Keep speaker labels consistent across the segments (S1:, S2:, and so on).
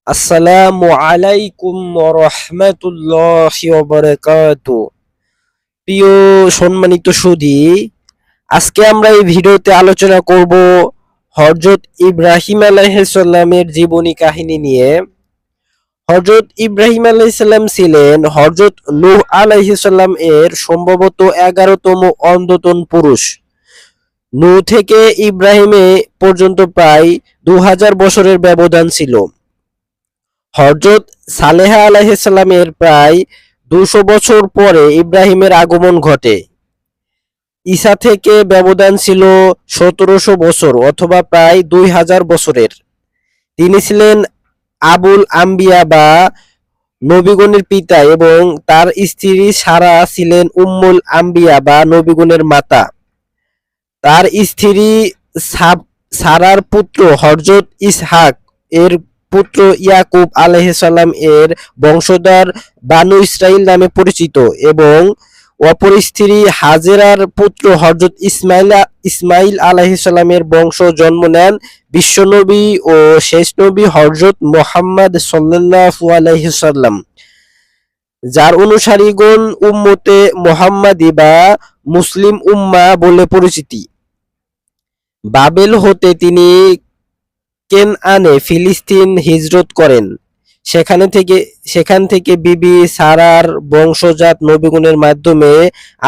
S1: আসসালামু আলাইকুম ওয়া রাহমাতুল্লাহি ওয়া বারাকাতুহু। প্রিয় সম্মানিত সুধী, আজকে আমরা এই ভিডিওতে আলোচনা করব হযরত ইব্রাহিম আলাইহিস সালামের জীবনী কাহিনী নিয়ে। হযরত ইব্রাহিম আলাইহিস সালাম ছিলেন হযরত নূহ আলাইহিস সালাম এর সম্ভবত 11তম অন্ততন পুরুষ। নূহ থেকে ইব্রাহিমে পর্যন্ত প্রায় 2000 বছরের ব্যবধান ছিল। হযরত সালেহ আলাইহিস সালামের প্রায় 200 বছর পরে ইব্রাহিমের আগমন ঘটে। ঈসা থেকে ব্যবধান ছিল 1700 বছর অথবা প্রায় 2000 বছরের। তিনি ছিলেন আবুল আম্বিয়া বা নবীগণের পিতা এবং তার স্ত্রী সারা ছিলেন উম্মুল আম্বিয়া বা নবীগণের মাতা। তার স্ত্রী সারার পুত্র হযরত ইসহাক এর পুত্র ইয়াকুব আলাইহিস সালাম এর বংশধর বানু ইসরাইল নামে পরিচিত এবং অপর স্ত্রী হাজেরার পুত্র হযরত ইসমাইল আলাইহিস সালামের বংশ জন্ম নেন বিশ্বনবী ও শেষ নবী হযরত মুহাম্মদ সাল্লাল্লাহু আলাইহি সাল্লাম, যার অনুসারীগণ উম্মতে মুহাম্মাদি বা মুসলিম উম্মাহ বলে পরিচিতি। বাবেল হতে তিনি কেনআনে ফিলিস্তিন হিজরত করেন। সেখান থেকে বিবি সারার বংশজাত নবীগণের মাধ্যমে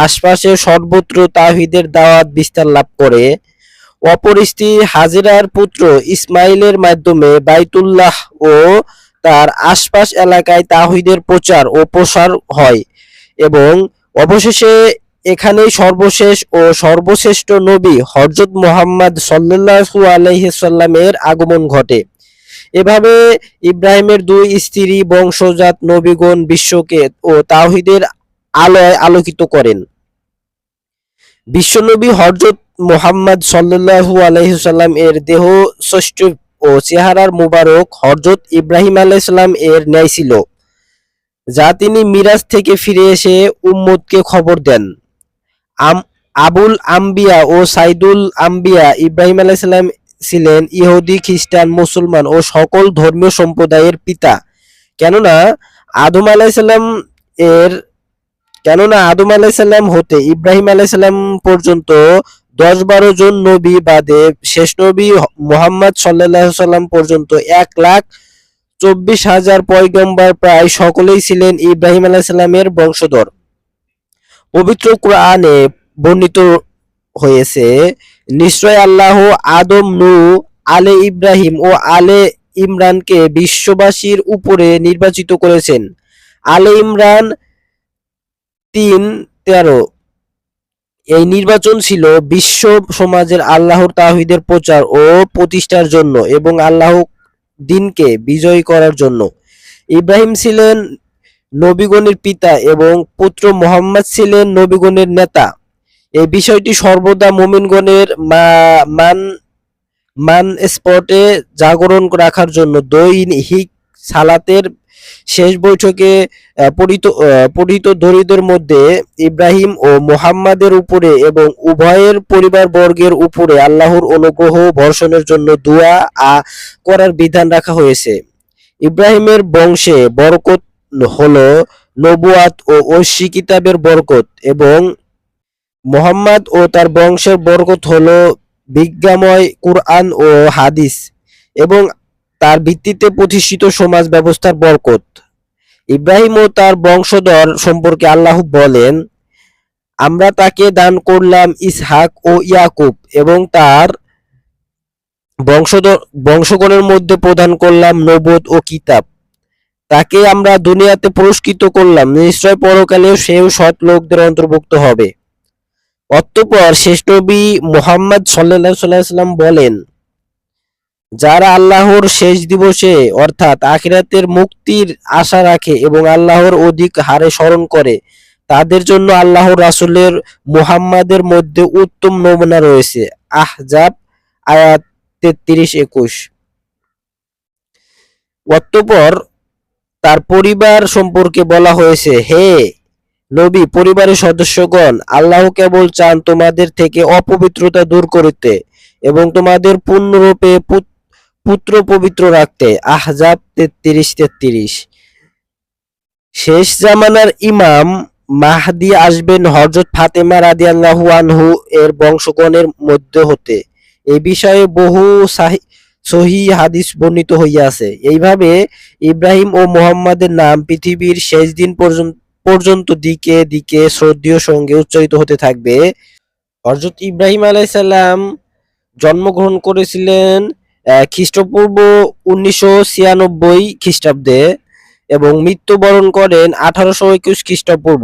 S1: আশপাশে সর্বত্র তাওহীদের দাওয়াত বিস্তার লাভ করে। অপর স্ত্রী হাজেরার পুত্র ইসমাইলের মাধ্যমে বাইতুল্লাহ ও তার আশপাশ এলাকায় তাওহীদের প্রচার ও প্রসার হয় এবং অবশেষে এখানেই সর্বশেষ ও সর্বশ্রেষ্ঠ নবী হযরত মুহাম্মদ সাল্লাল্লাহু আলাইহি সাল্লামের আগমন ঘটে। এভাবে ইব্রাহিমের দুই স্ত্রী বংশজাত নবীগণ বিশ্বকে ও তাওহীদের আলোয় আলোকিত করেন। বিশ্বনবী হযরত মুহাম্মদ সাল্লাল্লাহু আলাইহি সাল্লাম এর দেহ ষষ্ঠ ও চেহারার মুবারক হযরত ইব্রাহিম আলাইহিস সালাম এর ন্যায় ছিল, যা তিনি মিরাজ থেকে ফিরে এসে উম্মতকে খবর দেন। আবুল আম্বিয়া ও সাইদুল আম্বিয়া ইব্রাহিম আলাইহিস সালাম ছিলেন ইহুদি, খ্রিস্টান, মুসলমান ও সকল ধর্মীয় সম্প্রদায়ের পিতা। কেননা আদম আলাইহিস সালাম হতে ইব্রাহিম আলাইহিস সালাম পর্যন্ত 10-12 জন নবী বাদে শেষ নবী মুহাম্মদ সাল্লাল্লাহু আলাইহি সাল্লাম পর্যন্ত 1,24,000 পয়গম্বর প্রায় সকলেই ছিলেন ইব্রাহিম আলাইহিস সালামের বংশধর। পবিত্র কোরআনে বর্ণিত হয়েছে, নিশ্চয় আল্লাহ আদম, নূহ, আলে ইব্রাহিম ও আলে ইমরানকে বিশ্ববাসীর উপরে নির্বাচিত করেছেন। আলে ইমরান 3:13। এই নির্বাচন ছিল বিশ্ব সমাজের আল্লাহর তাওহীদের প্রচার ও প্রতিষ্ঠার জন্য এবং আল্লাহ দ্বীনকে বিজয়ী করার জন্য। ইব্রাহিম ছিলেন নবীগণের পিতা এবং পুত্র মুহাম্মদ ছিলেন নবীগণের নেতা। এই বিষয়টি সর্বদা মুমিনগণের মান স্পটে জাগরণ রাখার জন্য দৈহিক সালাতের শেষ বৈঠকে পঠিত দরিদ্রের মধ্যে ইব্রাহিম ও মুহাম্মাদের উপরে এবং উভয়ের পরিবার বর্গের উপরে আল্লাহর অনুগ্রহ বর্ষণের জন্য দোয়া করার বিধান রাখা হয়েছে। ইব্রাহিমের বংশে বরকত হলো নবুয়াত ও ঐশী কিতাবের বরকত এবং মুহাম্মদ ও তার বংশের বরকত হলো বিজ্ঞাময় কুরআন ও হাদিস এবং তার ভিত্তিতে প্রতিষ্ঠিত সমাজ ব্যবস্থার বরকত। ইব্রাহিম ও তার বংশধর সম্পর্কে আল্লাহ বলেন, আমরা তাকে দান করলাম ইসহাক ও ইয়াকুব এবং তার বংশগণের মধ্যে প্রদান করলাম নবুয়ত ও কিতাব। তাকে আমরা দুনিয়াতে পুরস্কৃত করলাম, নিশ্চয় পরকালেও সেও সৎ লোকদের অন্তর্ভুক্ত হবে। অতঃপর শেষ নবী মুহাম্মদ সাল্লাল্লাহু আলাইহি সাল্লাম বলেন, যারা আল্লাহর শেষ দিবসে অর্থাৎ আখিরাতের মুক্তির আশা রাখে এবং আল্লাহর অধিক হারে স্মরণ করে, তাদের জন্য আল্লাহর রাসূলের মুহাম্মাদের মধ্যে উত্তম নমুনা রয়েছে। আহজাব আয়াত 33-21। অতঃপর তার পরিবার সম্পর্কে বলা হয়েছে, হে নবী পরিবারের সদস্যগণ, আল্লাহ কেবল চান তোমাদের থেকে অপবিত্রতা দূর করতে এবং তোমাদের পূর্ণরূপে পুত্র পবিত্র রাখতে। আহজাব 33-33। শেষ জামানার ইমাম মাহদী আসবেন হযরত ফাতেমা রাদিয়াল্লাহু আনহু এর বংশগণের মধ্য হতে। এই বিষয়ে বহু সহিহ হাদিস বর্ণিত হইয়াছে। এইভাবে ইব্রাহিম ও মুহাম্মাদের নাম পৃথিবীর শেষ দিন পর্যন্ত দিকে দিকে শ্রদ্ধেয় সঙ্গে উচ্চারিত হতে থাকবে। হযরত ইব্রাহিম আলাইহিস সালাম জন্মগ্রহণ করেছিলেন খ্রিস্টপূর্ব 1996 খ্রিস্টাব্দে এবং মৃত্যুবরণ করেন 1821 খ্রিস্টপূর্ব।